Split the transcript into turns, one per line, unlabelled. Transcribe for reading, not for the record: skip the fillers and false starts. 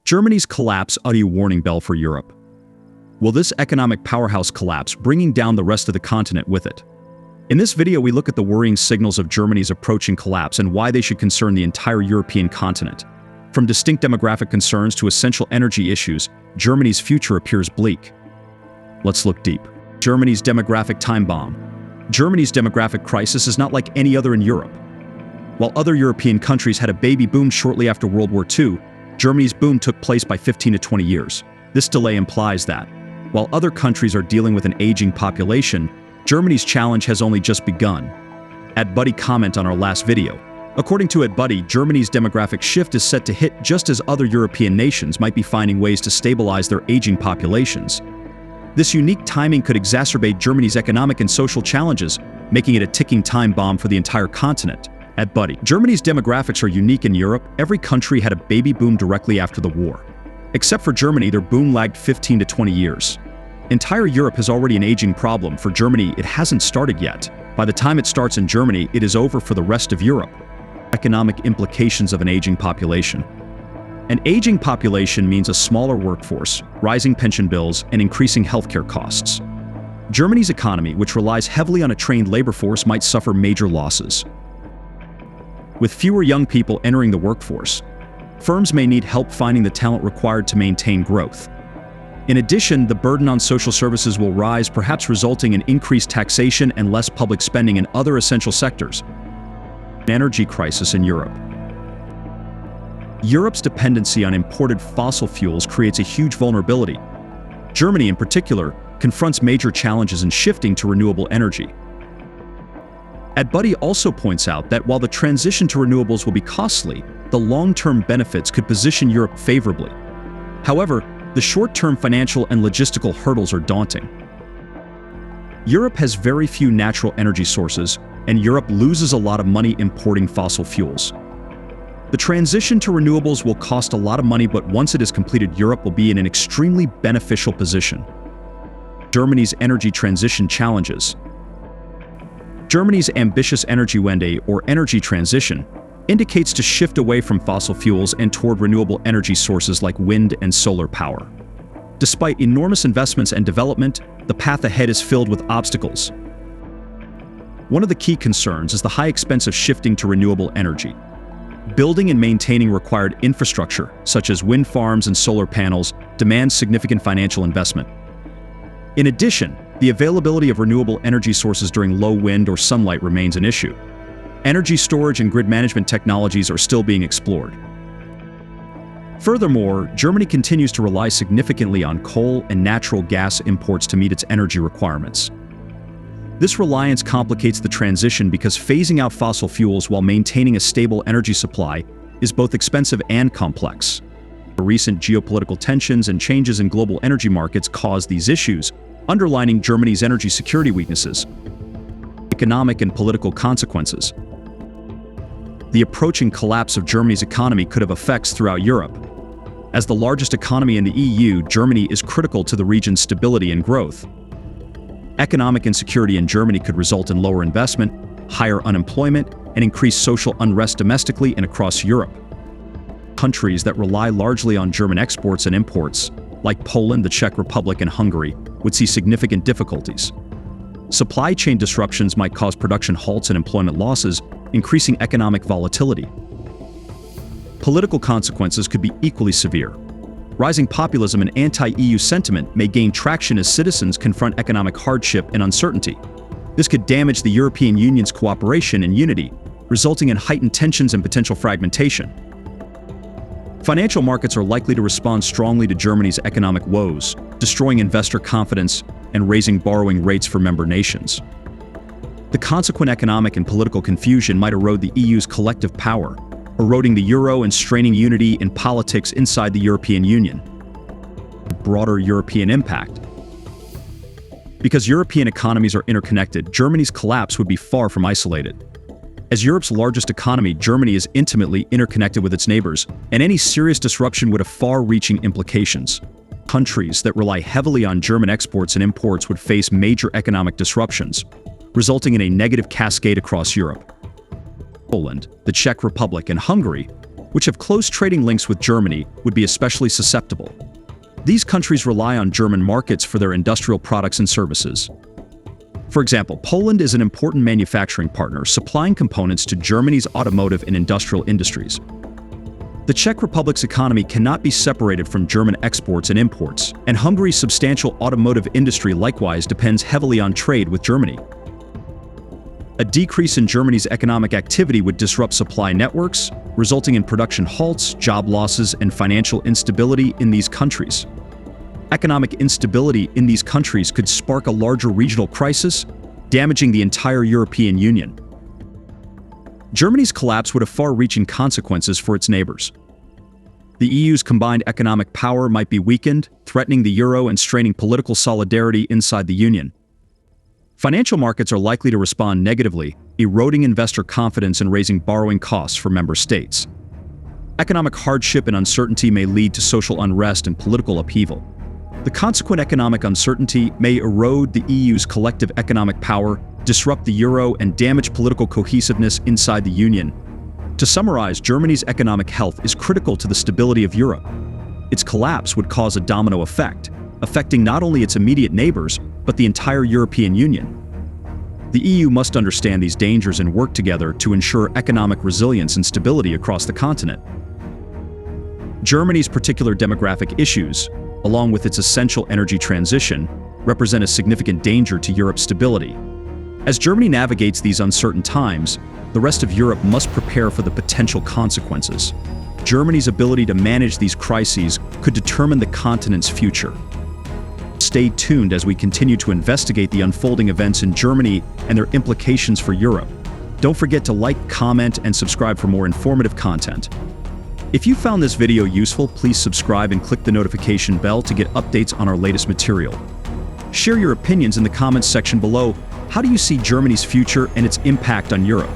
Germany's collapse audio warning bell for Europe. Will this economic powerhouse collapse, bringing down the rest of the continent with it? In this video, we look at the worrying signals of Germany's approaching collapse and why they should concern the entire European continent. From distinct demographic concerns to essential energy issues, Germany's future appears bleak. Let's look deep. Germany's demographic time bomb. Germany's demographic crisis is not like any other in Europe. While other European countries had a baby boom shortly after World War II, Germany's boom took place by 15 to 20 years. This delay implies that, while other countries are dealing with an aging population, Germany's challenge has only just begun. @Buddy comment on our last video. According to @Buddy, Germany's demographic shift is set to hit just as other European nations might be finding ways to stabilize their aging populations. This unique timing could exacerbate Germany's economic and social challenges, making it a ticking time bomb for the entire continent. @Buddy. Germany's demographics are unique in Europe. Every country had a baby boom directly after the war. Except for Germany, their boom lagged 15 to 20 years. Entire Europe has already an aging problem. For Germany, it hasn't started yet. By the time it starts in Germany, it is over for the rest of Europe. Economic implications of an aging population. An aging population means a smaller workforce, rising pension bills, and increasing healthcare costs. Germany's economy, which relies heavily on a trained labor force, might suffer major losses. With fewer young people entering the workforce, firms may need help finding the talent required to maintain growth. In addition, the burden on social services will rise, perhaps resulting in increased taxation and less public spending in other essential sectors. An energy crisis in Europe. Europe's dependency on imported fossil fuels creates a huge vulnerability. Germany, in particular, confronts major challenges in shifting to renewable energy. @Buddy also points out that while the transition to renewables will be costly, the long-term benefits could position Europe favorably. However, the short-term financial and logistical hurdles are daunting. Europe has very few natural energy sources, and Europe loses a lot of money importing fossil fuels. The transition to renewables will cost a lot of money, but once it is completed, Europe will be in an extremely beneficial position. Germany's energy transition challenges. Germany's ambitious Energiewende, or energy transition, indicates to shift away from fossil fuels and toward renewable energy sources like wind and solar power. Despite enormous investments and development, the path ahead is filled with obstacles. One of the key concerns is the high expense of shifting to renewable energy. Building and maintaining required infrastructure, such as wind farms and solar panels, demands significant financial investment. In addition, the availability of renewable energy sources during low wind or sunlight remains an issue. Energy storage and grid management technologies are still being explored. Furthermore, Germany continues to rely significantly on coal and natural gas imports to meet its energy requirements. This reliance complicates the transition because phasing out fossil fuels while maintaining a stable energy supply is both expensive and complex. Recent geopolitical tensions and changes in global energy markets cause these issues, underlining Germany's energy security weaknesses. Economic and political consequences. The approaching collapse of Germany's economy could have effects throughout Europe. As the largest economy in the EU, Germany is critical to the region's stability and growth. Economic insecurity in Germany could result in lower investment, higher unemployment, and increased social unrest domestically and across Europe. Countries that rely largely on German exports and imports, like Poland, the Czech Republic, and Hungary, would see significant difficulties. Supply chain disruptions might cause production halts and employment losses, increasing economic volatility. Political consequences could be equally severe. Rising populism and anti-EU sentiment may gain traction as citizens confront economic hardship and uncertainty. This could damage the European Union's cooperation and unity, resulting in heightened tensions and potential fragmentation. Financial markets are likely to respond strongly to Germany's economic woes, destroying investor confidence and raising borrowing rates for member nations. The consequent economic and political confusion might erode the EU's collective power, eroding the euro and straining unity in politics inside the European Union. Broader European impact. Because European economies are interconnected, Germany's collapse would be far from isolated. As Europe's largest economy, Germany is intimately interconnected with its neighbors, and any serious disruption would have far-reaching implications. Countries that rely heavily on German exports and imports would face major economic disruptions, resulting in a negative cascade across Europe. Poland, the Czech Republic, and Hungary which have close trading links with Germany, would be especially susceptible. These countries rely on German markets for their industrial products and services. For example, Poland is an important manufacturing partner, supplying components to Germany's automotive and industrial industries. The Czech Republic's economy cannot be separated from German exports and imports, and Hungary's substantial automotive industry likewise depends heavily on trade with Germany. A decrease in Germany's economic activity would disrupt supply networks, resulting in production halts, job losses, and financial instability in these countries. Economic instability in these countries could spark a larger regional crisis, damaging the entire European Union. Germany's collapse would have far-reaching consequences for its neighbors. The EU's combined economic power might be weakened, threatening the euro and straining political solidarity inside the Union. Financial markets are likely to respond negatively, eroding investor confidence and raising borrowing costs for member states. Economic hardship and uncertainty may lead to social unrest and political upheaval. The consequent economic uncertainty may erode the EU's collective economic power, disrupt the euro, and damage political cohesiveness inside the Union. To summarize, Germany's economic health is critical to the stability of Europe. Its collapse would cause a domino effect, affecting not only its immediate neighbors, but the entire European Union. The EU must understand these dangers and work together to ensure economic resilience and stability across the continent. Germany's particular demographic issues, along with its essential energy transition, represent a significant danger to Europe's stability. As Germany navigates these uncertain times, the rest of Europe must prepare for the potential consequences. Germany's ability to manage these crises could determine the continent's future. Stay tuned as we continue to investigate the unfolding events in Germany and their implications for Europe. Don't forget to like, comment, and subscribe for more informative content. If you found this video useful, please subscribe and click the notification bell to get updates on our latest material. Share your opinions in the comments section below. How do you see Germany's future and its impact on Europe?